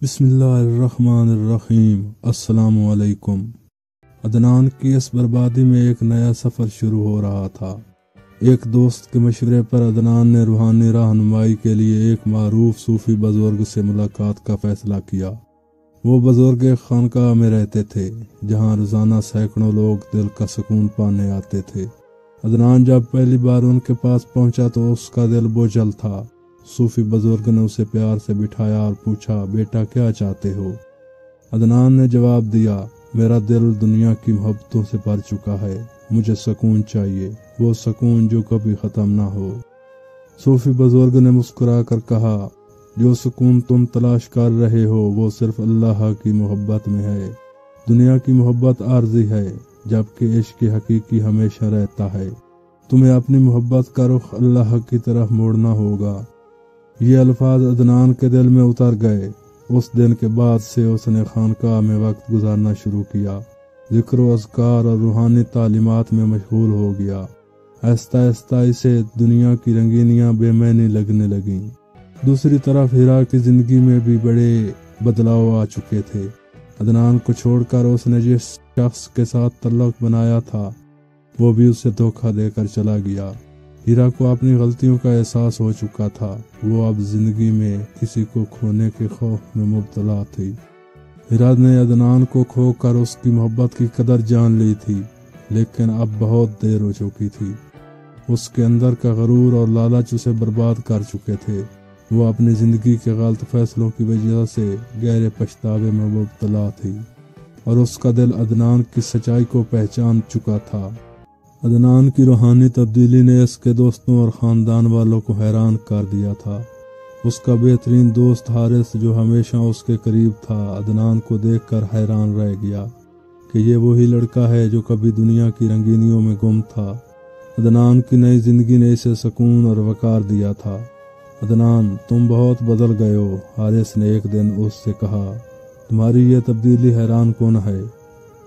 بسم اللہ الرحمن الرحیم۔ السلام علیکم۔ عدنان کی اس بربادی میں ایک نیا سفر شروع ہو رہا تھا۔ ایک دوست کے مشورے پر عدنان نے روحانی رہنمائی کے لیے ایک معروف صوفی بزرگ سے ملاقات کا فیصلہ کیا۔ وہ بزرگ ایک خانقاہ میں رہتے تھے جہاں روزانہ سینکڑوں لوگ دل کا سکون پانے آتے تھے۔ عدنان جب پہلی بار ان کے پاس پہنچا تو اس کا دل بوجھل تھا۔ صوفی بزرگ نے اسے پیار سے بٹھایا اور پوچھا، بیٹا کیا چاہتے ہو؟ عدنان نے جواب دیا، میرا دل دنیا کی محبتوں سے بھر چکا ہے، مجھے سکون چاہیے، وہ سکون جو کبھی ختم نہ ہو۔ صوفی بزرگ نے مسکرا کر کہا، جو سکون تم تلاش کر رہے ہو وہ صرف اللہ کی محبت میں ہے۔ دنیا کی محبت عارضی ہے جبکہ عشق حقیقی ہمیشہ رہتا ہے۔ تمہیں اپنی محبت کا رخ اللہ کی طرف موڑنا ہوگا۔ یہ الفاظ عدنان کے دل میں اتر گئے۔ اس دن کے بعد سے اس نے خانقاہ میں وقت گزارنا شروع کیا، ذکر و اذکار اور روحانی تعلیمات میں مشغول ہو گیا۔ آہستہ آہستہ اسے دنیا کی رنگینیاں بے معنی لگنے لگیں۔ دوسری طرف ہیرا کی زندگی میں بھی بڑے بدلاؤ آ چکے تھے۔ عدنان کو چھوڑ کر اس نے جس شخص کے ساتھ تعلق بنایا تھا وہ بھی اسے دھوکہ دے کر چلا گیا۔ ہیرا کو اپنی غلطیوں کا احساس ہو چکا تھا۔ وہ اب زندگی میں کسی کو کھونے کے خوف میں مبتلا تھی۔ ہیرا نے عدنان کو کھو کر اس کی محبت کی قدر جان لی تھی، لیکن اب بہت دیر ہو چکی تھی۔ اس کے اندر کا غرور اور لالچ اسے برباد کر چکے تھے۔ وہ اپنی زندگی کے غلط فیصلوں کی وجہ سے گہرے پچھتاوے میں مبتلا تھی اور اس کا دل عدنان کی سچائی کو پہچان چکا تھا۔ عدنان کی روحانی تبدیلی نے اس کے دوستوں اور خاندان والوں کو حیران کر دیا تھا۔ اس کا بہترین دوست حارث جو ہمیشہ اس کے قریب تھا، عدنان کو دیکھ کر حیران رہ گیا کہ یہ وہی لڑکا ہے جو کبھی دنیا کی رنگینیوں میں گم تھا۔ عدنان کی نئی زندگی نے اسے سکون اور وقار دیا تھا۔ عدنان، تم بہت بدل گئے ہو، حارث نے ایک دن اس سے کہا۔ تمہاری یہ تبدیلی حیران کن ہے۔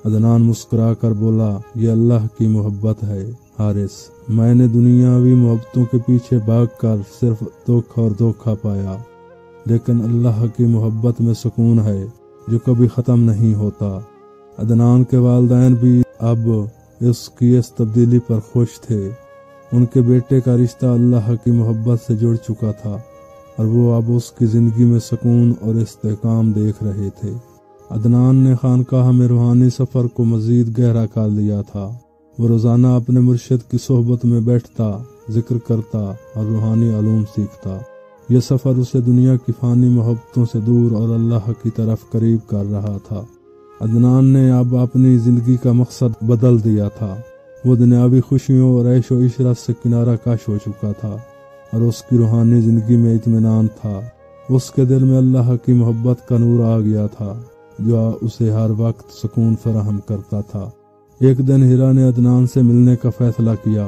عدنان مسکرا کر بولا، یہ اللہ کی محبت ہے حارث۔ میں نے دنیاوی محبتوں کے پیچھے بھاگ کر صرف دھوکہ پایا، لیکن اللہ کی محبت میں سکون ہے جو کبھی ختم نہیں ہوتا۔ عدنان کے والدین بھی اب اس تبدیلی پر خوش تھے۔ ان کے بیٹے کا رشتہ اللہ کی محبت سے جڑ چکا تھا اور وہ اب اس کی زندگی میں سکون اور استحکام دیکھ رہے تھے۔ عدنان نے خانقاہ میں روحانی سفر کو مزید گہرا کر لیا تھا۔ وہ روزانہ اپنے مرشد کی صحبت میں بیٹھتا، ذکر کرتا اور روحانی علوم سیکھتا۔ یہ سفر اسے دنیا کی فانی محبتوں سے دور اور اللہ کی طرف قریب کر رہا تھا۔ عدنان نے اب اپنی زندگی کا مقصد بدل دیا تھا۔ وہ دنیاوی خوشیوں اور عیش و عشرت سے کنارہ کش ہو چکا تھا اور اس کی روحانی زندگی میں اطمینان تھا۔ اس کے دل میں اللہ کی محبت کا نور آ گیا تھا جو اسے ہر وقت سکون فراہم کرتا تھا۔ ایک دن ہیرا نے عدنان سے ملنے کا فیصلہ کیا۔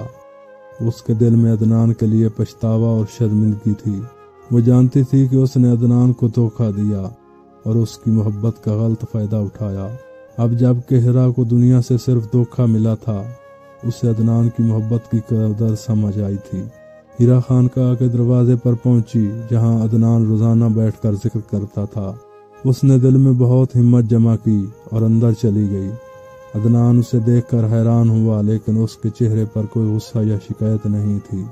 اس کے دل میں عدنان کے لیے پچھتاوا اور شرمندگی تھی۔ وہ جانتی تھی کہ اس نے عدنان کو دھوکہ دیا اور اس کی محبت کا غلط فائدہ اٹھایا۔ اب جب کہ ہیرا کو دنیا سے صرف دھوکہ ملا تھا، اسے عدنان کی محبت کی قدر سمجھ آئی تھی۔ ہیرا خانقاہ کے دروازے پر پہنچی جہاں عدنان روزانہ بیٹھ کر ذکر کرتا تھا۔ اس نے دل میں بہت ہمت جمع کی اور اندر چلی گئی۔ عدنان اسے دیکھ کر حیران ہوا، لیکن اس کے چہرے پر کوئی غصہ یا شکایت نہیں تھی۔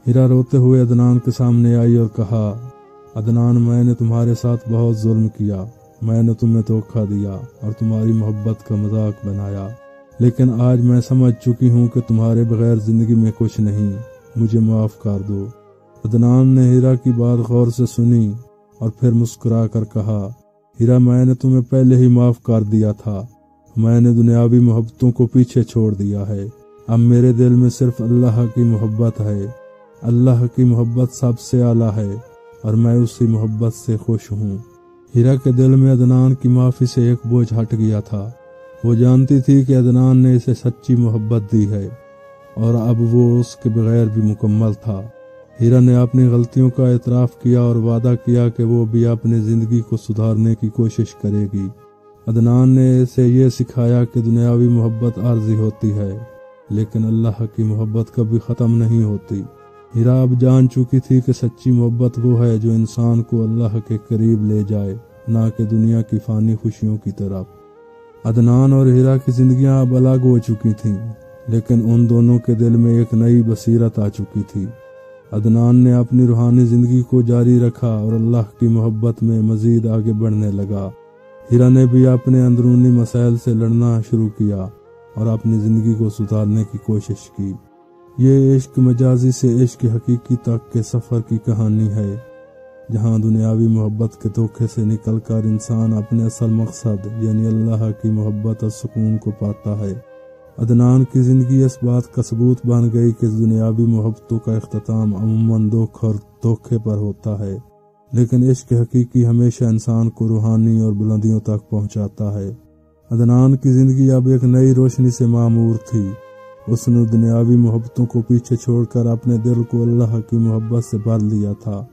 ہیرا روتے ہوئے عدنان کے سامنے آئی اور کہا، عدنان، میں نے تمہارے ساتھ بہت ظلم کیا، میں نے تمہیں دھوکہ دیا اور تمہاری محبت کا مذاق بنایا، لیکن آج میں سمجھ چکی ہوں کہ تمہارے بغیر زندگی میں کچھ نہیں، مجھے معاف کر دو۔ عدنان نے ہیرا کی بات غور سے سنی اور پھر مسکرا کر کہا، ہیرا، میں نے تمہیں پہلے ہی معاف کر دیا تھا۔ میں نے دنیاوی محبتوں کو پیچھے چھوڑ دیا ہے۔ اب میرے دل میں صرف اللہ کی محبت ہے۔ اللہ کی محبت سب سے اعلیٰ ہے اور میں اسی محبت سے خوش ہوں۔ ہیرا کے دل میں عدنان کی معافی سے ایک بوجھ ہٹ گیا تھا۔ وہ جانتی تھی کہ عدنان نے اسے سچی محبت دی ہے اور اب وہ اس کے بغیر بھی مکمل تھا۔ ہیرا نے اپنی غلطیوں کا اعتراف کیا اور وعدہ کیا کہ وہ بھی اپنی زندگی کو سدھارنے کی کوشش کرے گی۔ عدنان نے اسے یہ سکھایا کہ دنیاوی محبت عارضی ہوتی ہے، لیکن اللہ کی محبت کبھی ختم نہیں ہوتی۔ ہیرا اب جان چکی تھی کہ سچی محبت وہ ہے جو انسان کو اللہ کے قریب لے جائے نہ کہ دنیا کی فانی خوشیوں کی طرف۔ عدنان اور ہیرا کی زندگیاں اب الگ ہو چکی تھیں، لیکن ان دونوں کے دل میں ایک نئی بصیرت آ چکی تھی۔ عدنان نے اپنی روحانی زندگی کو جاری رکھا اور اللہ کی محبت میں مزید آگے بڑھنے لگا۔ ہیرا نے بھی اپنے اندرونی مسائل سے لڑنا شروع کیا اور اپنی زندگی کو سدھارنے کی کوشش کی۔ یہ عشق مجازی سے عشق حقیقی تک کے سفر کی کہانی ہے، جہاں دنیاوی محبت کے دھوکے سے نکل کر انسان اپنے اصل مقصد یعنی اللہ کی محبت اور سکون کو پاتا ہے۔ عدنان کی زندگی اس بات کا ثبوت بن گئی کہ دنیاوی محبتوں کا اختتام عموماً دکھ اور دھوکے پر ہوتا ہے، لیکن عشق حقیقی ہمیشہ انسان کو روحانی اور بلندیوں تک پہنچاتا ہے۔ عدنان کی زندگی اب ایک نئی روشنی سے معمور تھی۔ اس نے دنیاوی محبتوں کو پیچھے چھوڑ کر اپنے دل کو اللہ کی محبت سے بھر لیا تھا۔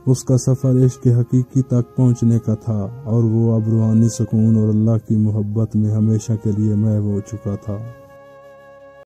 اس کا سفر عشق حقیقی تک پہنچنے کا تھا اور وہ اب روحانی سکون اور اللہ کی محبت میں ہمیشہ کے لیے محو ہو چکا تھا۔